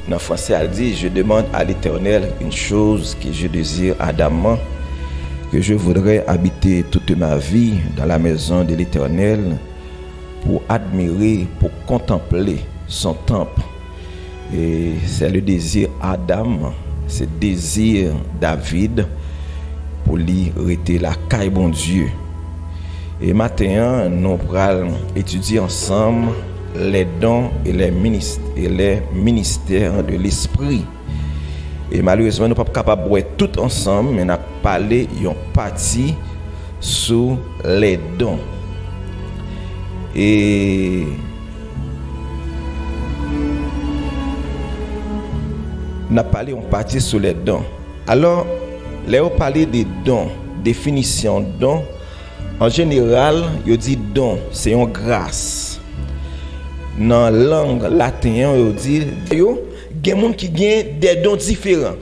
Dans le français, elle dit, je demande à l'Éternel une chose que je désire ardemment, que je voudrais habiter toute ma vie dans la maison de l'Éternel pour admirer, pour contempler son temple. Et c'est le désir Adam, c'est le désir David pour lui rester la caille bon Dieu. Et maintenant, nous allons étudier ensemble les dons et les ministères de l'esprit. Et malheureusement, nous ne sommes pas capables de voir tout ensemble, mais nous avons parlé, nous avons parti sur les dons. Et nous avons parlé, on parti sur les dons. Alors, là, on parle des dons, définition de dons. En général, il dit don, c'est une grâce. Dans la langue latine, il dit il y a des gens qui ont des dons différents.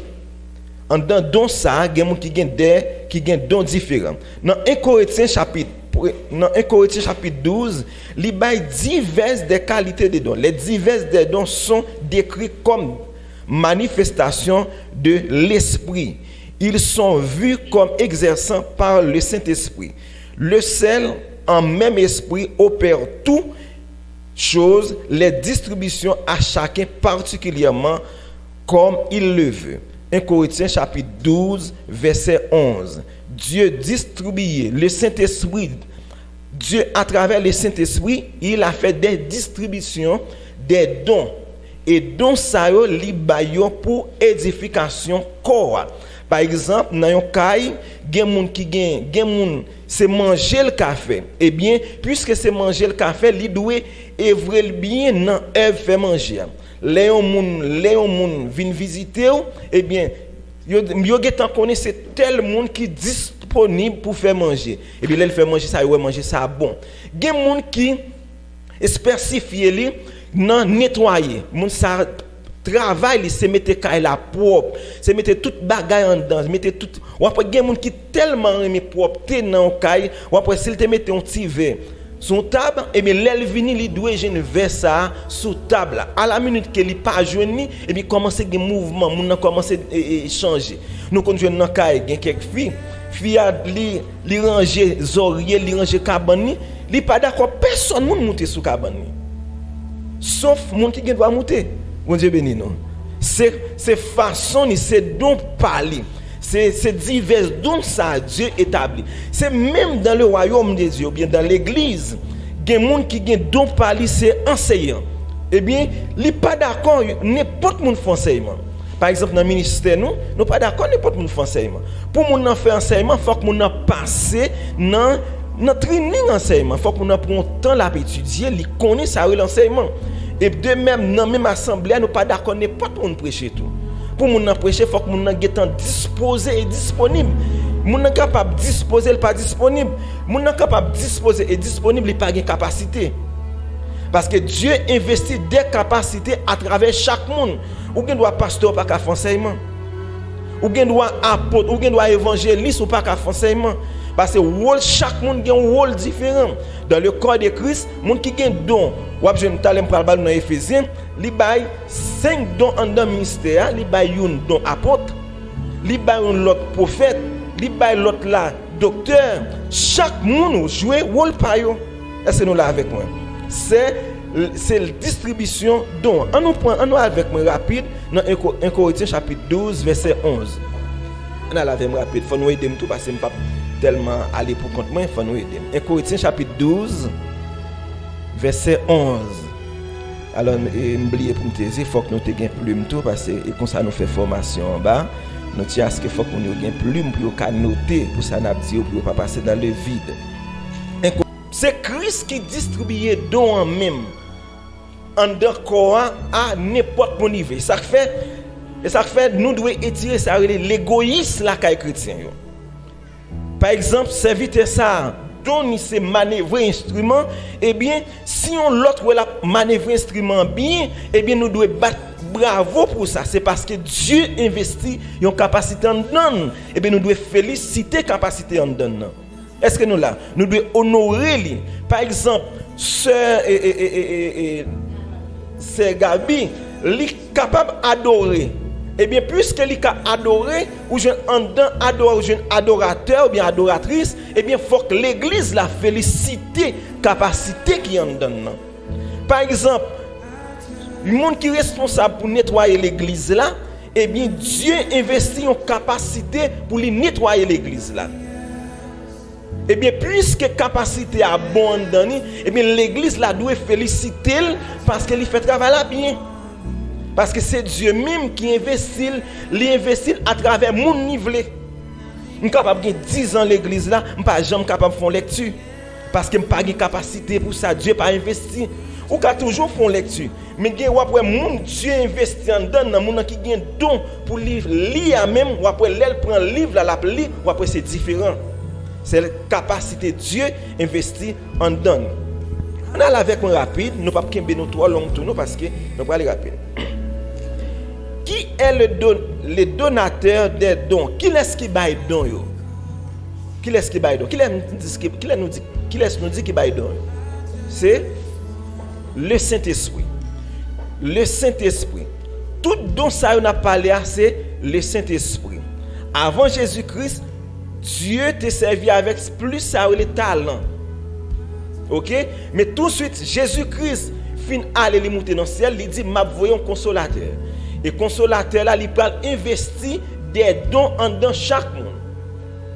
En dans don ça, il y a des gens qui ont des dons différents. Dans 1 Corinthiens chapitre 12, il y a diverses des qualités de dons. Les diverses des dons sont décrits comme manifestations de l'esprit. Ils sont vus comme exerçant par le Saint-Esprit. Le seul en même esprit opère tout chose, les distributions à chacun particulièrement comme il le veut. 1 Corinthiens chapitre 12, verset 11. Dieu distribuait le Saint-Esprit. Dieu, à travers le Saint-Esprit, il a fait des distributions, des dons. Et dons ça li bayo pour édification corps. Par exemple, dans un cas, il y a des gens qui c'est manger le café. Eh bien, puisque c'est manger le café, il doit œuvrer bien dans œuvre fait manger. Les gens viennent visiter, eh bien, yo c'est tel monde qui est disponible pour faire manger. Et bien, il fait manger ça, il manger ça bon. Il y a des gens qui spécifient dans nettoyer. Moun ça travail, c'est mettre la propre, c'est mettre toute bagaille en dedans, mettre tout. Ou après il y a des gens qui tellement aiment propre dans caille, ou après s'il te mette un petit verre sur table, et bien l'elle vini li doit jeune verre ça sur table. À la minute que li pas joindre, et bien commencer des mouvements, moun commencer changer. Nous quand joindre dans caille, il y a quelques filles li ranger zorier, li ranger cabane, li pas d'accord personne moun monter sur cabane. Sauf moun qui doit monter. Bon Dieu béni nous. C'est façon ni c'est don parler. C'est divers dons ça Dieu établi. C'est même dans le royaume de Dieu, bien dans l'église, des gens qui ont don parler, c'est enseignant. Eh bien, li pas d'accord n'importe monde fait enseignement. Par exemple dans le ministère nous pas d'accord n'importe monde fait enseignement. Pour mon faire enseignement, faut que mon passer dans notre training enseignement, faut que mon prend temps là pour étudier, li connaît ça l'enseignement. Et de même, dans la même assemblée, nous ne sommes pas d'accord n'importe où prêcher tout. Pour nous prêcher, il faut que nous soyons disposés et disponibles. Nous sommes capables de disposer et pas disponible. Nous sommes capables de disposer et disponible et pas de capacité. Parce que Dieu investit des capacités à travers chaque monde. Ou bien doit pasteur pas qu'à faire enseignement. Ou bien doit apôtre, ou bien doit évangéliste ou pas qu'à faire enseignement. Parce que chaque monde a un rôle différent. Dans le corps de Christ, les gens qui ont un don, je ne sais pas dans Éphésiens, ils ont 5 dons dans le ministère, ils ont un don apôtre, ils ont l'autre prophète, ils ont l'autre docteur. Chaque monde joue un rôle par eux. Est-ce que nous là avec moi? C'est la distribution dons. On nous avec moi rapide dans 1 Corinthiens chapitre 12, verset 11. On a la même rapide, il faut nous aider tout parce que je ne pas tellement aller pour compte moi, il faut nous aider. 1 Corinthiens chapitre 12, verset 11. Alors, n'oubliez pour me dire, il faut que nous ayons plume tout parce que comme ça nous fait formation en bas. Nous tiens à ce qu'il faut que nous ayons plume pour noter, pour ça nous dire, pour ne pas passer dans le vide. C'est Christ qui distribue don en même, en corps à n'importe quel niveau. Ça fait, nous devons étirer ça, l'égoïsme la caille chrétien. Par exemple, serviteur ça, donne ces manœuvrer instrument, eh bien, si on l'autre la manœuvrer instrument bien, eh bien, nous devons battre bravo pour ça. C'est parce que Dieu investit une capacité en dedans. Eh bien, nous devons féliciter capacité en dedans. Est-ce que nous là, nous devons honorer lui. Par exemple, sœur Gabi, il est capable d'adorer. Eh bien, puisque il est adoré, ou jeune adorateur ou bien adoratrice, eh bien, il faut que l'église la félicite capacité qui en donne. Par exemple, le monde qui est responsable pour nettoyer l'église là, eh bien, Dieu investit en capacité pour lui nettoyer l'église là. Eh bien, puisque capacité a bon dans, eh bien, l'église là doit féliciter parce qu'elle fait travail là bien. Parce que c'est Dieu même qui investit, l'investit à travers mon niveau. Je suis capable de 10 ans l'église là, je ne suis pas jamais capable de faire lecture. Parce que je n'ai pas de capacité pour ça, Dieu n'a pas investi. Ou qu'à toujours faire lecture. Mais après, mon Dieu investit en dedans, mon qui a un don pour lire même, ou après, l'elle prend le livre, la lit, ou après, c'est différent. C'est la capacité de Dieu investit en dedans. On a avec un rapide, nous ne pouvons pas nous trop long tour parce que nous allons aller rapide. Qui est le donateur des dons? Qui est-ce qui baille don yo? Qui est-ce qui baille don? Qui est-ce nous dit qui baille don? C'est le Saint-Esprit. Le Saint-Esprit. Tout don ça on a parlé c'est le Saint-Esprit. Avant Jésus-Christ, Dieu te servi avec plus ça les talents. OK? Mais tout de suite Jésus-Christ fin aller monter dans le ciel, il dit m'a voyons consolateur. Et consolateur là, il peut investir des dons en dans chaque monde.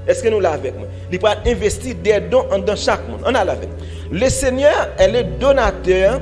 Est-ce que nous l'avons avec moi? Il peut investir des dons en dans chaque monde. On a avec. Le Seigneur est le donateur.